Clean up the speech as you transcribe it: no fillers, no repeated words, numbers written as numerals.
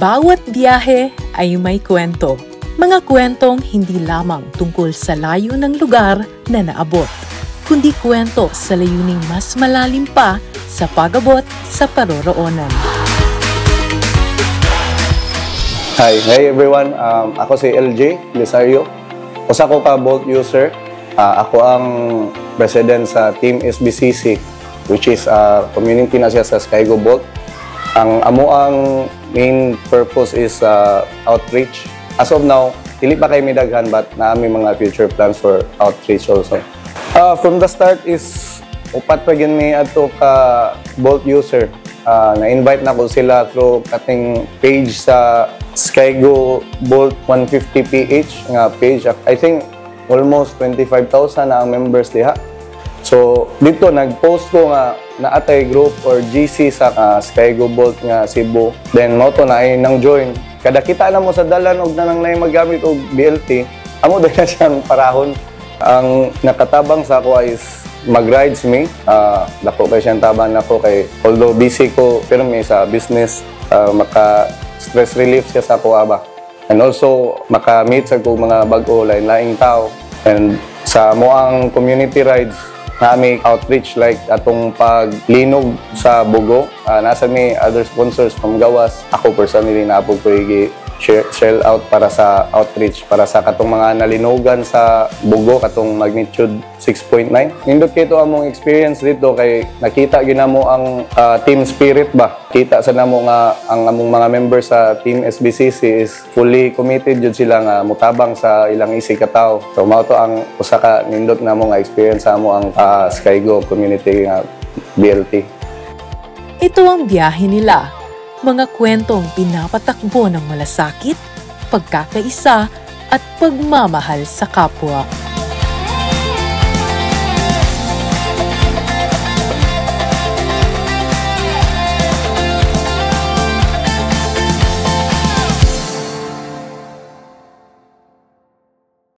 Bawat biyahe ay may kwento. Mga kwentong hindi lamang tungkol sa layo ng lugar na naabot, kundi kwento sa layuning mas malalim pa sa pag-abot sa paroroonan. Hi everyone. Ako si LJ Lisario. Usa ko ka Bolt user. Ako ang president sa Team SBCC, which is community na siya sa Skygo Bolt. Ang amuang main purpose is outreach. As of now, dili pa kay midaghan but naami mga future plans for outreach also. From the start is upat pa gyud mi adto ka Bolt user. Na-invite na ko sila through kating page sa Skygo Bolt 150PH nga page. I think almost 25,000 na ang members diha. So dito nag-post ko nga naatay group or GC sa Skygo Bolt nga Cebu. Then mo to na ay nang join. Kada kita na mo sa dalan og nang nay magamit og BLT, amo din na siyang parahon. Ang nakatabang sa ako is mag-rides me. Dako kay siyang tabang nako kay although busy ko pirmi sa business, maka-stress relief siya sa ako aba. And also maka-meet sa ko mga bag-o lain-laing tao. And sa moang community rides, nami outreach like atong paglinog sa Bugo. Nasa may other sponsors from Gawas. Ako personally na po ko shell out para sa outreach para sa katong mga nalinugan sa Bugo katong magnitude 6.9. Nindot kito among experience dito kay nakita ginamo ang team spirit ba. Kita sa namo nga ang among mga members sa Team SBCC is fully committed jud sila nga mutabang sa ilang isig ka tawo. So mao to ang usa ka nindot namo nga experience sa amo ang Skygo community nga BLT. Ito ang biyahe nila. Mga kwentong pinapatakbo ng malasakit, pagkakaisa at pagmamahal sa kapwa.